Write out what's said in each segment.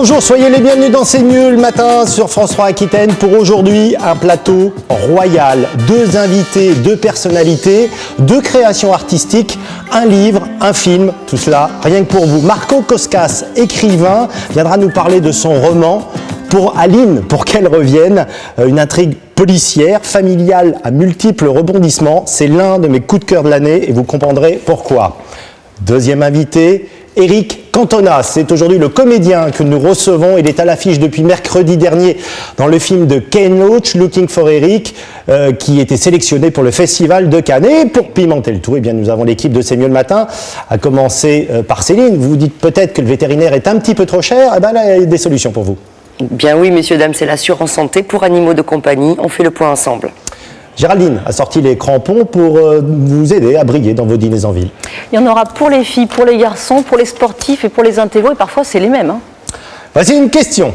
Bonjour, soyez les bienvenus dans C'est mieux le matin sur France 3 Aquitaine. Pour aujourd'hui, un plateau royal, 2 invités, 2 personnalités, 2 créations artistiques, un livre, un film, tout cela rien que pour vous. Marco Coscas, écrivain, viendra nous parler de son roman Pour Aline, pour qu'elle revienne, une intrigue policière, familiale à multiples rebondissements. C'est l'un de mes coups de cœur de l'année et vous comprendrez pourquoi. Deuxième invité, Éric Cantona, c'est aujourd'hui le comédien que nous recevons. Il est à l'affiche depuis mercredi dernier dans le film de Ken Loach, Looking for Eric, qui était sélectionné pour le Festival de Cannes. Et pour pimenter le tout, eh bien, nous avons l'équipe de C'est mieux le matin, à commencer par Céline. Vous vous dites peut-être que le vétérinaire est un petit peu trop cher. Eh bien, là, il y a des solutions pour vous. Bien oui, messieurs, dames, c'est l'assurance santé pour animaux de compagnie. On fait le point ensemble. Géraldine a sorti les crampons pour vous aider à briller dans vos dîners en ville. Il y en aura pour les filles, pour les garçons, pour les sportifs et pour les intégraux, et parfois c'est les mêmes. Hein. Voici une question.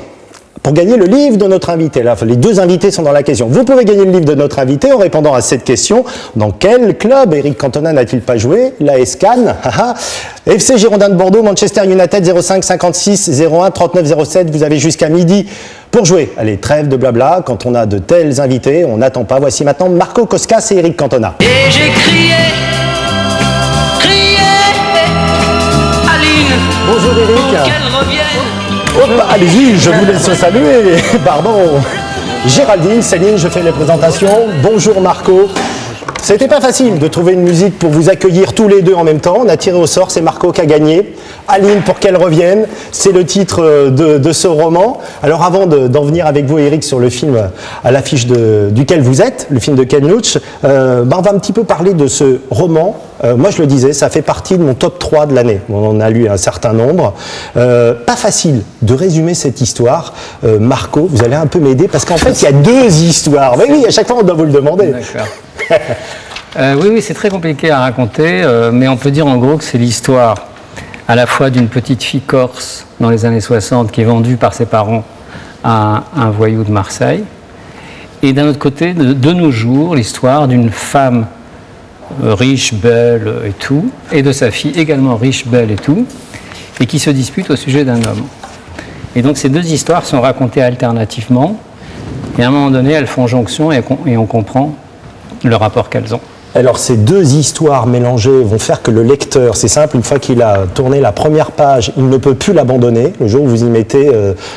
Pour gagner le livre de notre invité, là, les 2 invités sont dans la question. Vous pouvez gagner le livre de notre invité en répondant à cette question. Dans quel club Éric Cantona n'a-t-il pas joué? L'AS Cannes, FC Girondins de Bordeaux, Manchester United, 05 56 01 39 07. Vous avez jusqu'à midi pour jouer. Allez, trêve de blabla. Quand on a de tels invités, on n'attend pas. Voici maintenant Marco Coscas et Éric Cantona. Et j'ai crié, Aline, bonjour Éric. qu'elle revienne. Allez-y, je vous laisse saluer. Pardon. Géraldine, Céline, je fais les présentations. Bonjour Marco. C'était pas facile de trouver une musique pour vous accueillir tous les deux en même temps. On a tiré au sort, c'est Marco qui a gagné. Aline, pour qu'elle revienne, c'est le titre de ce roman. Alors avant d'en venir avec vous, Éric, sur le film à l'affiche duquel vous êtes, le film de Ken Loach, on va un petit peu parler de ce roman. Moi, je le disais, ça fait partie de mon top 3 de l'année. On en a lu un certain nombre. Pas facile de résumer cette histoire. Marco, vous allez un peu m'aider parce qu'en fait, il y a 2 histoires. Oui, à chaque fois, on doit vous le demander. D'accord. Oui, c'est très compliqué à raconter, mais on peut dire en gros que c'est l'histoire à la fois d'une petite fille corse dans les années 60 qui est vendue par ses parents à un voyou de Marseille, et d'un autre côté, de nos jours, l'histoire d'une femme riche, belle et tout, et de sa fille également riche, belle et tout, et qui se dispute au sujet d'un homme. Et donc ces 2 histoires sont racontées alternativement, et à un moment donné, elles font jonction et on comprend le rapport qu'elles ont. Alors ces 2 histoires mélangées vont faire que le lecteur, c'est simple, une fois qu'il a tourné la première page, il ne peut plus l'abandonner. Le jour où vous y mettez,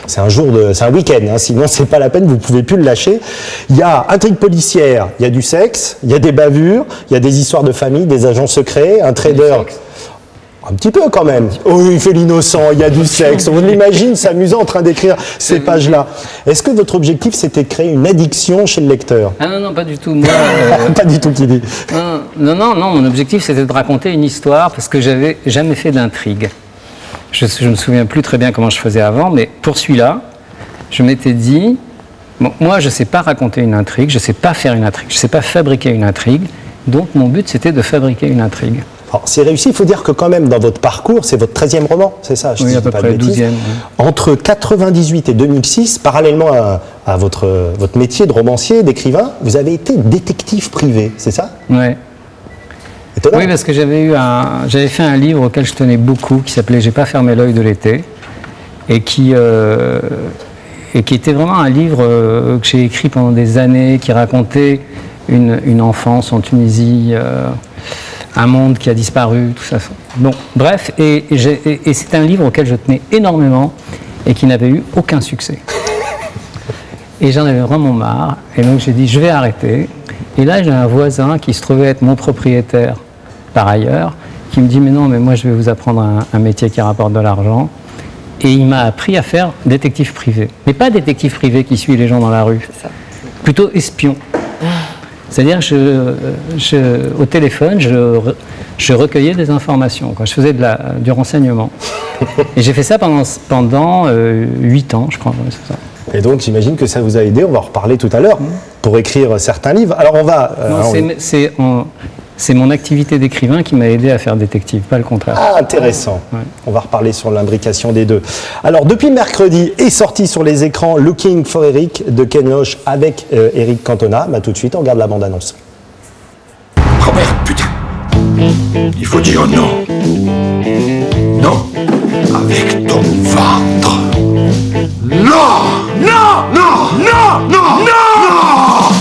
c'est un week-end, hein, sinon c'est pas la peine, vous pouvez plus le lâcher. Il y a intrigue policière, il y a du sexe, il y a des bavures, il y a des histoires de famille, des agents secrets, un trader. Un petit peu quand même. Oh, il fait l'innocent, il y a du sexe. On l'imagine s'amusant en train d'écrire ces pages-là. Est-ce que votre objectif, c'était de créer une addiction chez le lecteur? Ah non, pas du tout. Moi, pas du tout, qui dit. Non, mon objectif, c'était de raconter une histoire parce que j'avais jamais fait d'intrigue. Je me souviens plus très bien comment je faisais avant, mais pour celui-là, je m'étais dit, bon, moi, je sais pas raconter une intrigue, je sais pas faire une intrigue, je sais pas fabriquer une intrigue, donc mon but, c'était de fabriquer une intrigue. Alors, c'est réussi, il faut dire que quand même, dans votre parcours, c'est votre 13e roman, c'est ça? Oui, à peu près, 12e. Oui. Entre 98 et 2006, parallèlement à votre métier de romancier, d'écrivain, vous avez été détective privé, c'est ça? Oui. Étonnant. Oui, parce que j'avais fait un livre auquel je tenais beaucoup, qui s'appelait « J'ai pas fermé l'œil de l'été », et qui était vraiment un livre que j'ai écrit pendant des années, qui racontait une enfance en Tunisie, un monde qui a disparu, tout ça. Bon, bref, et c'est un livre auquel je tenais énormément et qui n'avait eu aucun succès. Et j'en avais vraiment marre, et donc j'ai dit je vais arrêter. Et là j'ai un voisin qui se trouvait être mon propriétaire par ailleurs, qui me dit mais non, mais moi je vais vous apprendre un métier qui rapporte de l'argent. Et il m'a appris à faire détective privé. Mais pas détective privé qui suit les gens dans la rue, plutôt espion. C'est-à-dire au téléphone, je recueillais des informations, quoi. Je faisais du renseignement. Et j'ai fait ça pendant 8 ans, je crois. Ouais, c'est ça. Et donc, j'imagine que ça vous a aidé, on va en reparler tout à l'heure, pour écrire certains livres. Alors, on va... C'est mon activité d'écrivain qui m'a aidé à faire détective, pas le contraire. Ah, intéressant. Ouais. On va reparler sur l'imbrication des 2. Alors, depuis mercredi, est sorti sur les écrans Looking for Eric de Ken Loach avec Éric Cantona. Bah, tout de suite, on regarde la bande-annonce. Oh merde, putain. Il faut dire non. Non, avec ton ventre. Non! Non! Non! Non! Non! Non!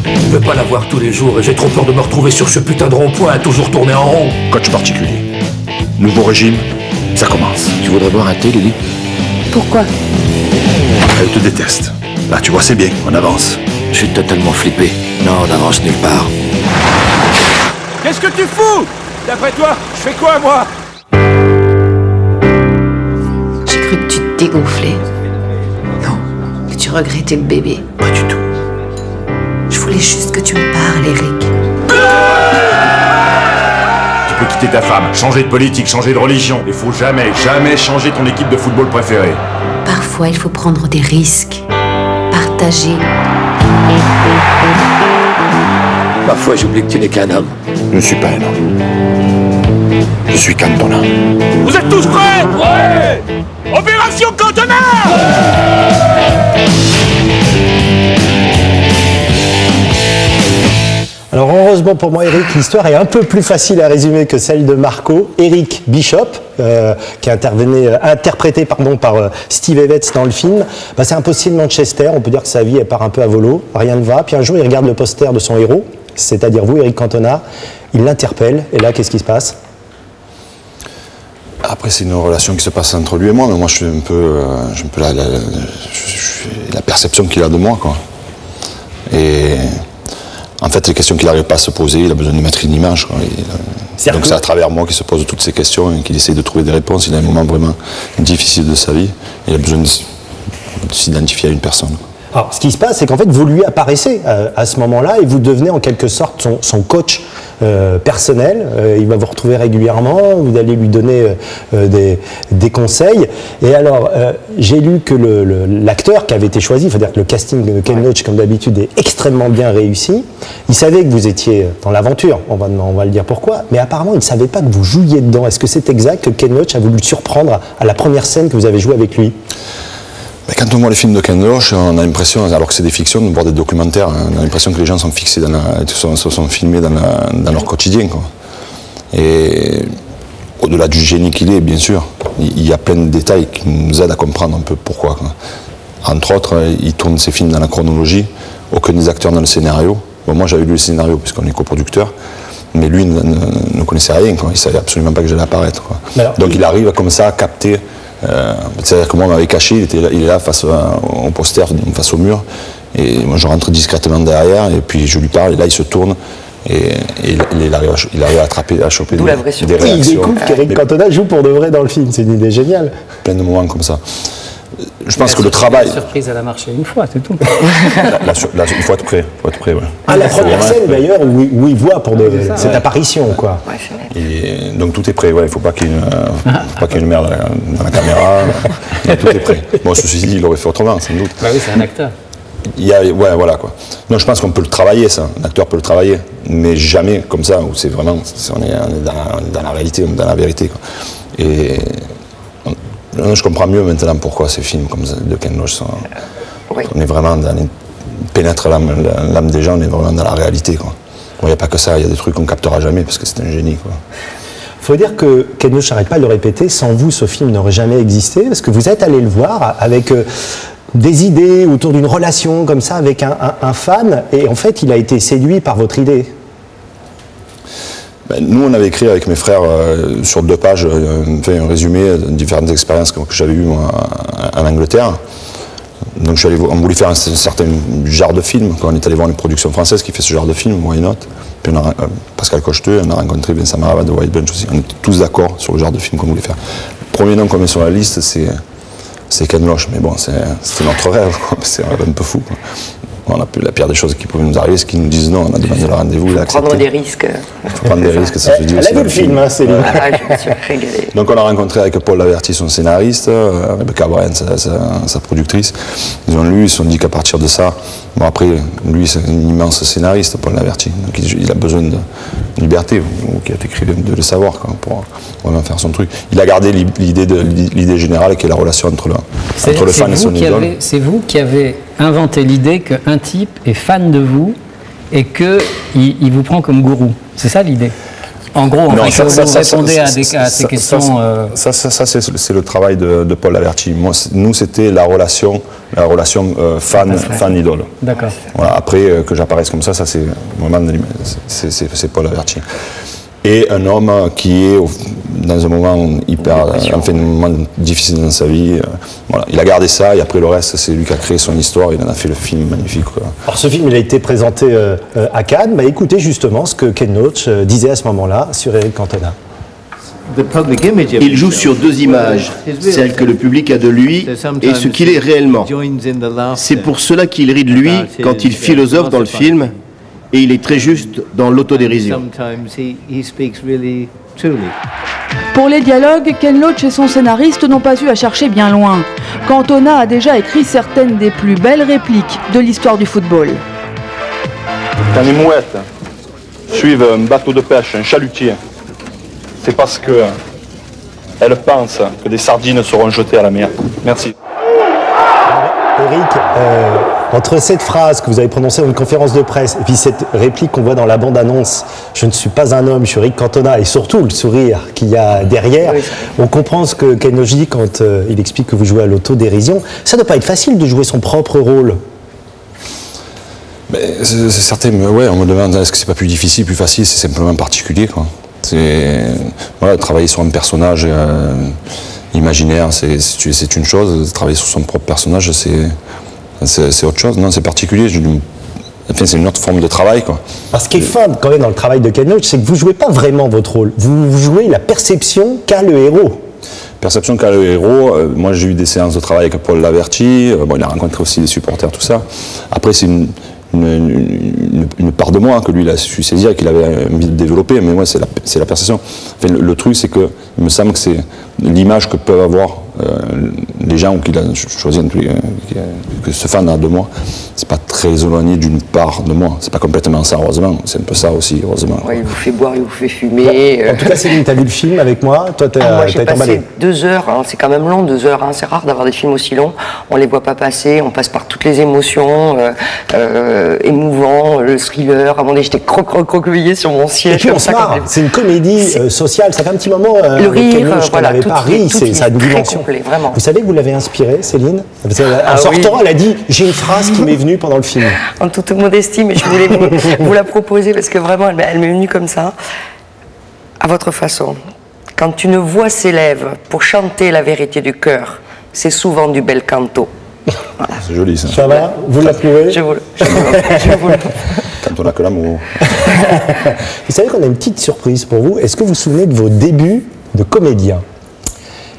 Je veux pas la voir tous les jours et j'ai trop peur de me retrouver sur ce putain de rond-point à toujours tourner en rond. Coach particulier. Nouveau régime, ça commence. Tu voudrais boire un thé, Lily? Pourquoi? Elle te déteste. Là, tu vois, c'est bien, on avance. Je suis totalement flippé. Non, on avance nulle part. Qu'est-ce que tu fous? D'après toi, je fais quoi, moi? J'ai cru que tu te dégonflais. Non. Que tu regrettais le bébé. Pas du tout. Je voulais juste que tu me parles, Eric. Tu peux quitter ta femme, changer de politique, changer de religion. Il faut jamais, jamais changer ton équipe de football préférée. Parfois, il faut prendre des risques. Partager. Parfois, j'oublie que tu n'es qu'un homme. Je ne suis pas un homme. Je suis Cantona. Vous êtes tous prêts? Ouais! Opération Cantona! Alors heureusement pour moi, Eric, l'histoire est un peu plus facile à résumer que celle de Marco. Eric Bishop, qui est interprété par Steve Evans dans le film, c'est un postier de Manchester. On peut dire que sa vie elle part un peu à volo, rien ne va. Puis un jour, il regarde le poster de son héros, c'est-à-dire vous, Eric Cantona. Il l'interpelle. Et là, qu'est-ce qui se passe? Après, c'est une relation qui se passe entre lui et moi, mais moi, je suis un peu, la perception qu'il a de moi, quoi. Et en fait, les questions qu'il n'arrive pas à se poser, il a besoin de mettre une image, quoi. Donc c'est à travers moi qu'il se pose toutes ces questions et qu'il essaie de trouver des réponses. Il a un moment vraiment difficile de sa vie. Il a besoin de s'identifier à une personne. Alors, ce qui se passe, c'est qu'en fait, vous lui apparaissez à ce moment-là et vous devenez en quelque sorte son coach personnel. Il va vous retrouver régulièrement, vous allez lui donner des conseils. Et alors, j'ai lu que l'acteur qui avait été choisi, il faut dire que le casting de Ken Loach, comme d'habitude, est extrêmement bien réussi. Il savait que vous étiez dans l'aventure, on va le dire pourquoi, mais apparemment, il ne savait pas que vous jouiez dedans. Est-ce que c'est exact que Ken Loach a voulu le surprendre à la première scène que vous avez joué avec lui? Quand on voit les films de Ken Loach, on a l'impression, alors que c'est des fictions, voire des documentaires, on a l'impression que les gens sont fixés, sont filmés dans leur quotidien, quoi. Et au-delà du génie qu'il est, bien sûr, il y a plein de détails qui nous aident à comprendre un peu pourquoi, quoi. Entre autres, il tourne ses films dans la chronologie, aucun des acteurs dans le scénario. Bon, moi j'avais lu le scénario puisqu'on est coproducteur, mais lui ne connaissait rien, quoi. Il ne savait absolument pas que j'allais apparaître, quoi. Donc il arrive comme ça à capter. C'est-à-dire que moi, on m'avait caché, il est là face au poster, face au mur, et moi je rentre discrètement derrière, et puis je lui parle, et là il se tourne, et il arrive à choper des réactions. Il découvre qu'Eric Cantona joue pour de vrai dans le film, c'est une idée géniale. Plein de moments comme ça. Je pense que le travail... La surprise, elle a marché une fois, c'est tout. Il faut être prêt, ouais. La première scène d'ailleurs où il voit pour cette apparition, quoi. Et donc tout est prêt, il ne faut pas qu'il y ait une merde dans la caméra. Tout est prêt. Bon, ceci dit, il aurait fait autrement, sans doute. Bah oui, c'est un acteur. Voilà, quoi. Non, je pense qu'on peut le travailler, ça. Un acteur peut le travailler, mais jamais comme ça, où c'est vraiment, on est dans la réalité, dans la vérité, quoi. Et je comprends mieux maintenant pourquoi ces films comme ça, de Ken Loach sont... On est vraiment pénètre l'âme des gens, on est vraiment dans la réalité, quoi. Il n'y a pas que ça, il y a des trucs qu'on ne captera jamais parce que c'est un génie, quoi. Il faut dire que Ken Loach n'arrête pas de le répéter, sans vous ce film n'aurait jamais existé, parce que vous êtes allé le voir avec des idées autour d'une relation comme ça avec un fan, et en fait il a été séduit par votre idée. Nous, on avait écrit avec mes frères sur 2 pages un résumé de différentes expériences que j'avais eues moi, en Angleterre. Donc on voulait faire un certain genre de film. Quand on est allé voir une production française qui fait ce genre de film, Why Not. Puis on a Pascal Cocheteux, on a rencontré Vincent Marava de White Bunch aussi. On était tous d'accord sur le genre de film qu'on voulait faire. Le premier nom qu'on met sur la liste, c'est Ken Loach. Mais bon, c'était notre rêve, quoi. C'est un rêve un peu fou, quoi. La pire des choses qui pouvaient nous arriver, c'est qu'ils nous disent non, on a demandé le rendez-vous, il a accepté. Prendre des risques. Prendre des risques, ça se dit aussi. Elle a vu le film, hein, Céline. Je me suis régalée. Donc on a rencontré avec Paul Laverty, son scénariste, Rebecca Bryan, sa productrice. Ils ont lu, ils se sont dit qu'à partir de ça, bon après, lui c'est un immense scénariste, Paul Laverty, donc il a besoin de liberté, ou qui a écrit de le savoir, quoi, pour vraiment faire son truc. Il a gardé l'idée générale qui est la relation entre le fan et son idole. C'est vous qui avez inventé l'idée qu'un type est fan de vous et qu'il vous prend comme gourou. C'est ça l'idée? En gros, Non, enfin, vous répondez à ces questions. Ça, c'est le travail de Paul Laverty. Nous, c'était la relation fan-idole. D'accord. Voilà, après, que j'apparaisse comme ça, c'est vraiment c'est Paul Laverty. Et un homme qui est dans un moment un moment difficile dans sa vie. Voilà. Il a gardé ça et après le reste, c'est lui qui a créé son histoire. Il en a fait le film magnifique. Quoi. Alors ce film, il a été présenté à Cannes. Bah, écoutez justement ce que Ken Loach disait à ce moment-là sur Eric Cantona. Il joue sur deux images, celle que le public a de lui et ce qu'il est réellement. C'est pour cela qu'il rit de lui quand il philosophe dans le film et il est très juste dans l'autodérision. Pour les dialogues, Ken Loach et son scénariste n'ont pas eu à chercher bien loin. Cantona a déjà écrit certaines des plus belles répliques de l'histoire du football. Quand les mouettes suivent un bateau de pêche, un chalutier, c'est parce que elles pensent que des sardines seront jetées à la mer. Merci. Eric, entre cette phrase que vous avez prononcée dans une conférence de presse et puis cette réplique qu'on voit dans la bande-annonce « Je ne suis pas un homme, je suis Eric Cantona » et surtout le sourire qu'il y a derrière, on comprend ce que Ken Loach dit quand il explique que vous jouez à l'autodérision. Ça ne doit pas être facile de jouer son propre rôle. C'est certain, mais ouais, on me demande est-ce que c'est pas plus difficile, plus facile, c'est simplement particulier, quoi. Voilà, travailler sur un personnage imaginaire, c'est une chose. Travailler sur son propre personnage, c'est autre chose. Non, c'est particulier. Enfin, c'est une autre forme de travail, quoi. Parce ce qui est fun quand même dans le travail de Ken Loach, c'est que vous jouez pas vraiment votre rôle. Vous jouez la perception qu'a le héros. Perception qu'a le héros. Moi, j'ai eu des séances de travail avec Paul Laverty. Bon, il a rencontré aussi des supporters, tout ça. Après, c'est une part de moi que lui il a su saisir et qu'il avait envie de développer, mais moi c'est la perception. Enfin, le truc c'est que il me semble que c'est l'image que peuvent avoir les gens qu'il a choisi que ce fan a de moi, c'est pas très éloigné d'une part de moi, c'est pas complètement ça heureusement, c'est un peu ça aussi heureusement. Ouais, il vous fait boire, il vous fait fumer. En tout cas Céline, t'as vu le film avec moi, toi moi j'ai passé 2 heures, hein, c'est quand même long 2 heures, hein, c'est rare d'avoir des films aussi longs, on les voit pas passer, on passe par toutes les émotions, émouvant, le thriller, à un moment donné j'étais croquevillée sur mon siège. Et puis on se marre, c'est une comédie sociale, ça fait un petit moment le rire, voilà, pas ri, ça a une dimension. Complet, vraiment. Vous savez que vous l'avez inspirée, Céline? En sortant, elle a dit « j'ai une phrase qui m'est venue pendant le film ». En toute modestie, mais je voulais vous la proposer parce que vraiment elle m'est venue comme ça, à votre façon. Quand une voix s'élève pour chanter la vérité du cœur, c'est souvent du bel canto. Voilà. C'est joli ça. Ça va? Vous l'approuvez? Je vous le. Quand on n'a que l'amour. Vous savez qu'on a une petite surprise pour vous. Est-ce que vous vous souvenez de vos débuts de comédien?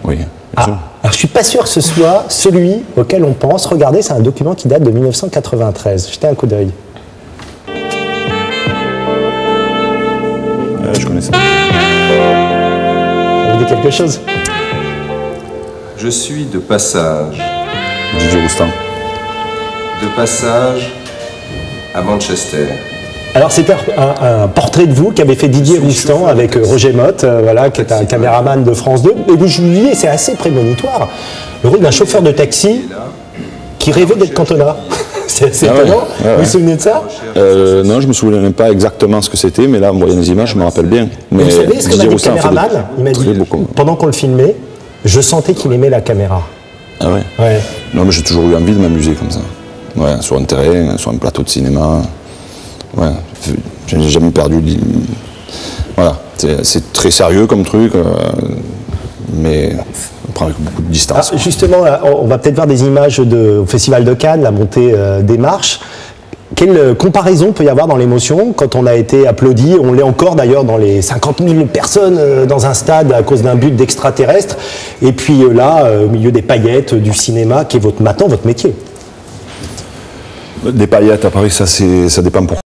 Oui. Alors je ne suis pas sûr que ce soit celui auquel on pense. Regardez, c'est un document qui date de 1993. Jetez un coup d'œil. Je connais ça. Vous dites quelque chose? Je suis de passage. Didier Roustan. De passage à Manchester. Alors c'était un portrait de vous qu'avait fait Didier Roustan avec Roger Motte, voilà, qui est un caméraman de France 2. Et vous jouiez, c'est assez prémonitoire, le rôle d'un chauffeur de taxi qui rêvait d'être Cantona. C'est assez étonnant. Vous vous souvenez de ça? Non, je ne me souviens même pas exactement ce que c'était, mais là, en voyant les images, je me rappelle bien. Mais vous savez ce que m'a dit le caméraman? Il m'a dit, pendant qu'on le filmait, je sentais qu'il aimait la caméra. Ah ouais? Ouais. Non, mais j'ai toujours eu envie de m'amuser comme ça. Ouais, sur un terrain, sur un plateau de cinéma. Ouais, je n'ai jamais perdu. Voilà, c'est très sérieux comme truc, mais on prend avec beaucoup de distance. Ah, justement, on va peut-être voir des images au Festival de Cannes, la montée des marches. Quelle comparaison peut y avoir dans l'émotion quand on a été applaudi? On l'est encore d'ailleurs dans les 50 000 personnes dans un stade à cause d'un but d'extraterrestre. Et puis là, au milieu des paillettes du cinéma, qui est maintenant votre métier. Des paillettes à Paris, ça dépend pour